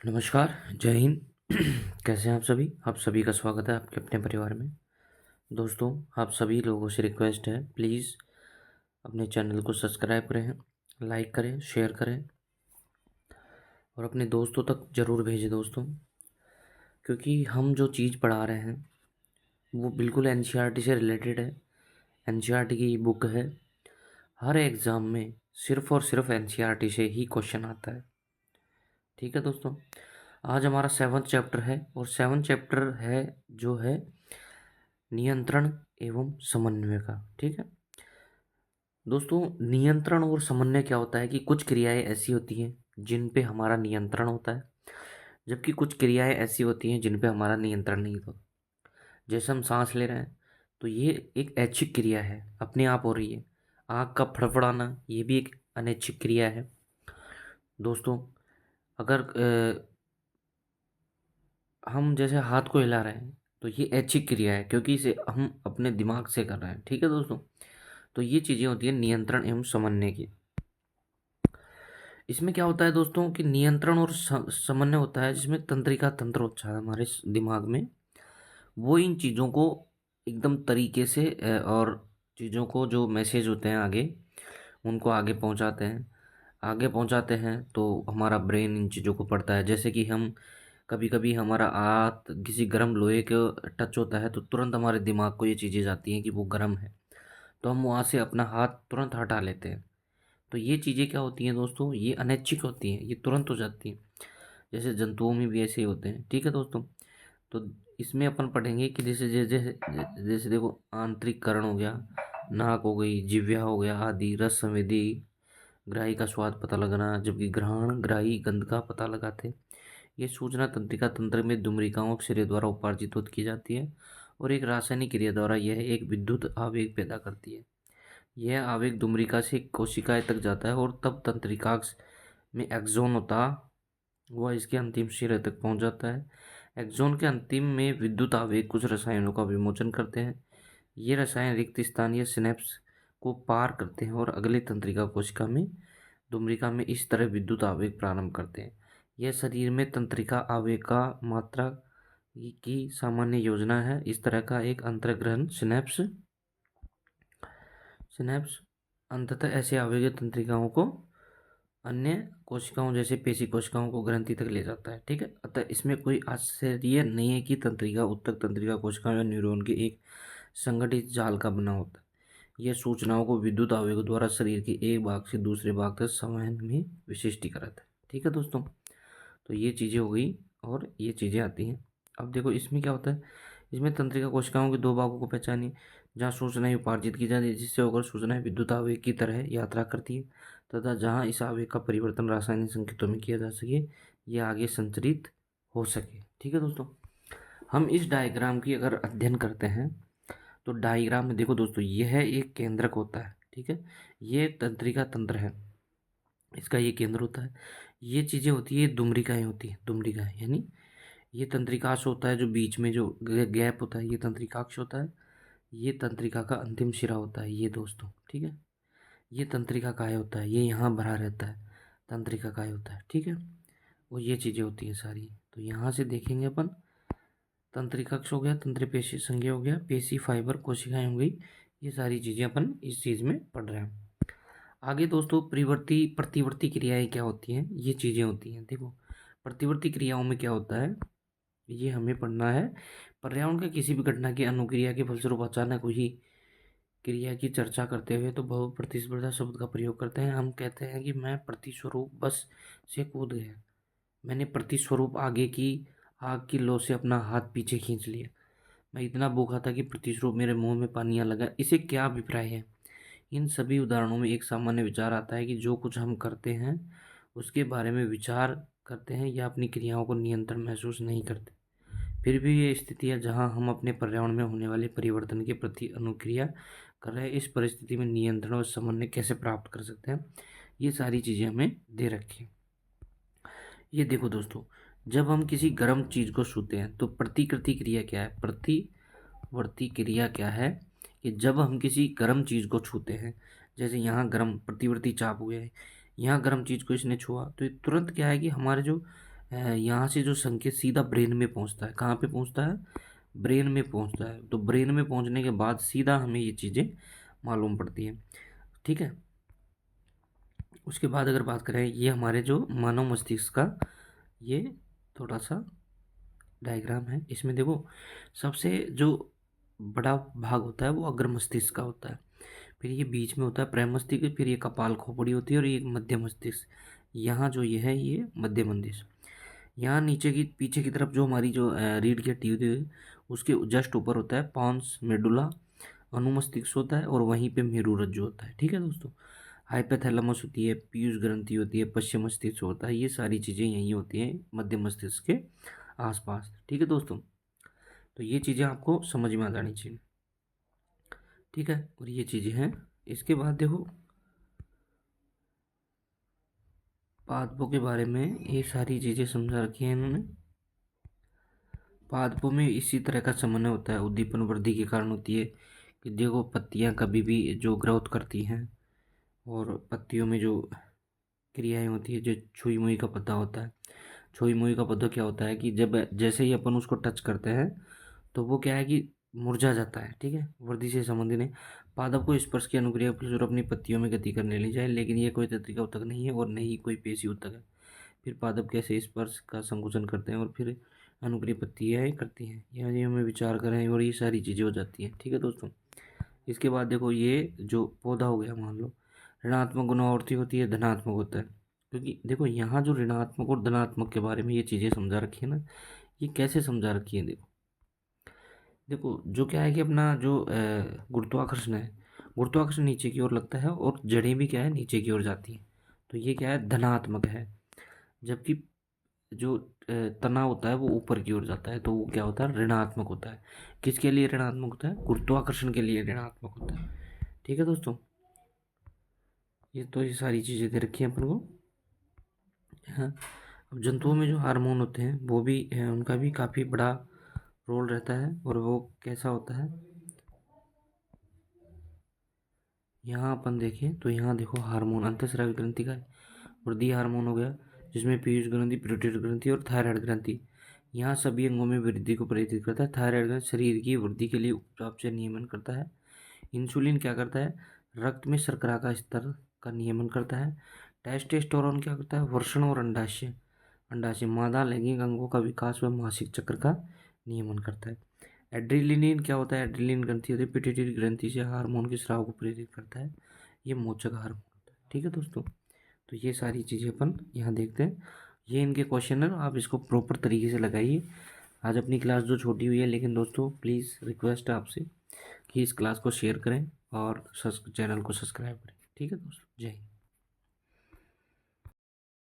नमस्कार, जय हिंद। कैसे हैं आप सभी का स्वागत है आपके अपने परिवार में। दोस्तों, आप सभी लोगों से रिक्वेस्ट है, प्लीज़ अपने चैनल को सब्सक्राइब करें, लाइक करें, शेयर करें और अपने दोस्तों तक ज़रूर भेजें दोस्तों। क्योंकि हम जो चीज़ पढ़ा रहे हैं वो बिल्कुल एनसीईआरटी से रिलेटेड है। एनसीईआरटी की बुक है। हर एग्ज़ाम में सिर्फ़ और सिर्फ एनसीईआरटी से ही क्वेश्चन आता है। ठीक है दोस्तों, आज हमारा 7th चैप्टर है और 7th चैप्टर है जो है नियंत्रण एवं समन्वय का। ठीक है दोस्तों, नियंत्रण और समन्वय क्या होता है कि कुछ क्रियाएं ऐसी होती हैं जिन पे हमारा नियंत्रण होता है, जबकि कुछ क्रियाएं ऐसी होती हैं जिन पे हमारा नियंत्रण नहीं होता। जैसे हम सांस ले रहे हैं तो ये एक ऐच्छिक क्रिया है, अपने आप हो रही है। आँख का फड़फड़ाना ये भी एक अनैच्छिक क्रिया है दोस्तों। अगर हम जैसे हाथ को हिला रहे हैं तो ये ऐच्छिक क्रिया है, क्योंकि इसे हम अपने दिमाग से कर रहे हैं। ठीक है दोस्तों, तो ये चीज़ें होती हैं नियंत्रण एवं समन्वय की। इसमें क्या होता है दोस्तों कि नियंत्रण और समन्वय होता है जिसमें तंत्रिका तंत्र होता है हमारे दिमाग में। वो इन चीज़ों को एकदम तरीके से और चीज़ों को जो मैसेज होते हैं आगे उनको आगे पहुंचाते हैं तो हमारा ब्रेन इन चीज़ों को पढ़ता है। जैसे कि हम कभी कभी हमारा हाथ किसी गर्म लोहे के टच होता है तो तुरंत हमारे दिमाग को ये चीज़ें जाती हैं कि वो गर्म है, तो हम वहाँ से अपना हाथ तुरंत हटा लेते हैं। तो ये चीज़ें क्या होती हैं दोस्तों, ये अनैच्छिक होती हैं, ये तुरंत हो जाती हैं। जैसे जंतुओं में भी ऐसे ही होते हैं। ठीक है दोस्तों, तो इसमें अपन पढ़ेंगे कि जैसे जैसे जैसे देखो, आंतरिक करण हो गया, नाक हो गई, जिह्वा हो गया आदि, रस संवेदी ग्राही का स्वाद पता लगना, जबकि ग्रहण ग्राही गंध का पता लगाते हैं। ये सूचना तंत्रिका तंत्र में दुम्रिकाओं के सिरे द्वारा उपार्जित की जाती है और एक रासायनिक क्रिया द्वारा यह एक विद्युत आवेग पैदा करती है। यह आवेग दुम्रिका से कोशिकाएं तक जाता है और तब तंत्रिकाक्ष में एक्सोन होता वह इसके अंतिम सिरे तक पहुंच जाता है। एक्सोन के अंतिम में विद्युत आवेग कुछ रसायनों का विमोचन करते हैं। ये रसायन रिक्त स्थान या सिनेप्स को पार करते हैं और अगले तंत्रिका कोशिका में दुम्रिका में इस तरह विद्युत आवेग प्रारंभ करते हैं। यह शरीर में तंत्रिका आवेग का मात्रा की सामान्य योजना है। इस तरह का एक अंतर्ग्रहण सिनेप्स सिनेप्स अंततः ऐसे आवेगी तंत्रिकाओं को अन्य कोशिकाओं जैसे पेशी कोशिकाओं को ग्रंथि तक ले जाता है। ठीक है, अतः इसमें कोई आश्चर्य नहीं है कि तंत्रिका उत्तक तंत्रिका कोशिकाओं या न्यूरॉन के एक संगठित जाल का बना होता है। यह सूचनाओं को विद्युत आवेगों द्वारा शरीर के एक भाग से दूसरे भाग तक संवहन में विशिष्टीकृत है। ठीक है दोस्तों, तो ये चीज़ें हो गई और ये चीज़ें आती हैं। अब देखो इसमें क्या होता है, इसमें तंत्रिका कोशिकाओं के दो भागों को पहचानिए जहाँ सूचनाएं उपार्जित की जाती है, जिससे होकर सूचनाएं विद्युत आवेग की तरह यात्रा करती है, तथा जहाँ इस आवेग का परिवर्तन रासायनिक संकेतों में किया जा सके ये आगे संचरित हो सके। ठीक है दोस्तों, हम इस डायग्राम की अगर अध्ययन करते हैं तो डायग्राम में देखो दोस्तों, यह एक केंद्रक होता है। ठीक है, ये तंत्रिका तंत्र है, इसका ये केंद्र होता है। ये चीज़ें होती है, दुम्रिकाएँ होती हैं, दुम्रिकाएँ यानी ये तंत्रिकाक्ष होता है, जो बीच में जो गैप होता है ये तंत्रिकाक्ष होता है। ये तंत्रिका का अंतिम सिरा होता है ये दोस्तों। ठीक है, ये तंत्रिका काय होता है, ये यहाँ भरा रहता है, तंत्रिका काय होता है। ठीक है, वो ये चीज़ें होती हैं सारी। तो यहाँ से देखेंगे अपन, तंत्रिकाक्ष हो गया, तंत्र पेशी संघीय हो गया, पेशी फाइबर कोशिकाएं हो गई, ये सारी चीज़ें अपन इस चीज़ में पढ़ रहे हैं। आगे दोस्तों, प्रतिवर्ती क्रियाएं क्या होती हैं, ये चीज़ें होती हैं। देखो, प्रतिवर्ती क्रियाओं में क्या होता है ये हमें पढ़ना है। पर्यावरण के किसी भी घटना की अनुक्रिया के फलस्वरूप अचानक हुई क्रिया की चर्चा करते हुए तो बहु प्रतिस्पर्धा शब्द का प्रयोग करते हैं। हम कहते हैं कि मैं प्रतिस्वरूप बस से कूद गया, मैंने प्रतिस्वरूप आगे की आग की लो से अपना हाथ पीछे खींच लिया, मैं इतना भूखा था कि प्रतिस्वरूप मेरे मुंह में पानी आ लगा। इसे क्या अभिप्राय है? इन सभी उदाहरणों में एक सामान्य विचार आता है कि जो कुछ हम करते हैं उसके बारे में विचार करते हैं या अपनी क्रियाओं को नियंत्रण महसूस नहीं करते। फिर भी ये स्थितियाँ जहाँ हम अपने पर्यावरण में होने वाले परिवर्तन के प्रति अनुक्रिया कर रहे हैं, इस परिस्थिति में नियंत्रण और समन्वय कैसे प्राप्त कर सकते हैं, ये सारी चीज़ें हमें दे रखी हैं। ये देखो दोस्तों, जब हम किसी गर्म चीज़ को छूते हैं तो प्रतिकृति क्रिया क्या है, प्रतिवर्ती क्रिया क्या है कि जब हम किसी गर्म चीज़ को छूते हैं, जैसे यहाँ गर्म प्रतिवर्ती चाप हुए है, यहाँ गर्म चीज़ को इसने छुआ तो ये तुरंत क्या है कि हमारे जो है, यहाँ से जो संकेत सीधा ब्रेन में पहुँचता है। कहाँ पे पहुँचता है? ब्रेन में पहुँचता है। तो ब्रेन में पहुँचने के बाद सीधा हमें ये चीज़ें मालूम पड़ती हैं, ठीक है। उसके बाद अगर बात करें, ये हमारे जो मानव मस्तिष्क का ये थोड़ा सा डायग्राम है। इसमें देखो, सबसे जो बड़ा भाग होता है वो अग्र मस्तिष्क का होता है, फिर ये बीच में होता है प्रमस्तिष्क, फिर ये कपाल खोपड़ी होती है, और ये मध्य मस्तिष्क। यहाँ जो ये है ये मध्य मस्तिष्क। यहाँ नीचे की पीछे की तरफ जो हमारी जो रीढ़ की हड्डी होती है उसके जस्ट ऊपर होता है पॉन्स मेडुला, अनुमस्तिष्क होता है, और वहीं पे मेरुरज्जु होता है, ठीक है दोस्तों। हाइपोथैलेमस होती है, पीयूष ग्रंथि होती है, पश्चिम मस्तिष्क होता है, ये सारी चीज़ें यहीं होती हैं मध्य मस्तिष्क के आसपास, ठीक है दोस्तों। तो ये चीज़ें आपको समझ में आ जानी चाहिए, ठीक है। और ये चीज़ें हैं। इसके बाद देखो, पादपों के बारे में ये सारी चीज़ें समझा रखी हैं इन्होंने। पादपों में इसी तरह का समन्वय होता है, उद्दीपन वृद्धि के कारण होती है कि देखो पत्तियां कभी भी जो ग्रोथ करती हैं, और पत्तियों में जो क्रियाएं होती है, जो छुई मुई का पत्ता होता है, छुई मुई का पत्ता क्या होता है कि जब जैसे ही अपन उसको टच करते हैं तो वो क्या है कि मुरझा जाता है, ठीक है। वृद्धि से संबंधित है। पादप को स्पर्श की अनुक्रिया के फलस्वरूप अपनी पत्तियों में गति करने ली जाए, लेकिन यह कोई तंत्रिका ऊतक नहीं है और न ही कोई पेशी ऊतक है। फिर पादप कैसे स्पर्श का संकुचन करते हैं और फिर अनुक्रिया पत्तियाँ करती हैं, यह हमें विचार करें, और ये सारी चीज़ें हो जाती हैं, ठीक है दोस्तों। इसके बाद देखो, ये जो पौधा हो गया, मान लो ऋणात्मक गुणावृत्ति होती है, धनात्मक होता है। क्योंकि देखो यहाँ जो ऋणात्मक और धनात्मक के बारे में ये चीज़ें समझा रखी है ना, ये कैसे समझा रखी है, देखो देखो जो क्या है कि अपना जो गुरुत्वाकर्षण है, गुरुत्वाकर्षण नीचे की ओर लगता है, और जड़ें भी क्या है नीचे की ओर जाती हैं, तो ये क्या है धनात्मक है। जबकि जो तना होता है वो ऊपर की ओर जाता है, तो वो क्या होता है ऋणात्मक होता है। किसके लिए ऋणात्मक होता है? गुरुत्वाकर्षण के लिए ऋणात्मक होता है, ठीक है दोस्तों। ये सारी चीज़ें दे रखी हैं अपन को। हाँ, अब जंतुओं में जो हार्मोन होते हैं वो भी उनका भी काफ़ी बड़ा रोल रहता है, और वो कैसा होता है, यहाँ अपन देखें तो यहाँ देखो हार्मोन अंतःस्रावी ग्रंथि का वृद्धि हार्मोन हो गया, जिसमें पीयूष ग्रंथि, पिट्यूटरी ग्रंथि और थायराइड ग्रंथि, यहाँ सभी अंगों में वृद्धि को प्रेरित करता है। थायराइड ग्रंथि शरीर की वृद्धि के लिए उपचार से नियमन करता है। इंसुलिन क्या करता है? रक्त में शर्करा का स्तर का नियमन करता है। टेस्टोस्टेरोन क्या करता है? वर्षण और अंडाशय अंडाशय मादा लैंगिक अंगों का विकास व मासिक चक्र का नियमन करता है। एड्रेनलिन क्या होता है? एड्रेनलिन ग्रंथि होती है, पिट्यूटरी ग्रंथि से हार्मोन के स्राव को प्रेरित करता है। ये मोचक हार्मोन होता है, ठीक है दोस्तों। तो ये सारी चीज़ें अपन यहाँ देखते हैं। ये इनके क्वेश्चन है, आप इसको प्रॉपर तरीके से लगाइए। आज अपनी क्लास जो छोटी हुई है, लेकिन दोस्तों प्लीज़ रिक्वेस्ट है आपसे कि इस क्लास को शेयर करें और चैनल को सब्सक्राइब करें, ठीक है दोस्तों। जय हिंद।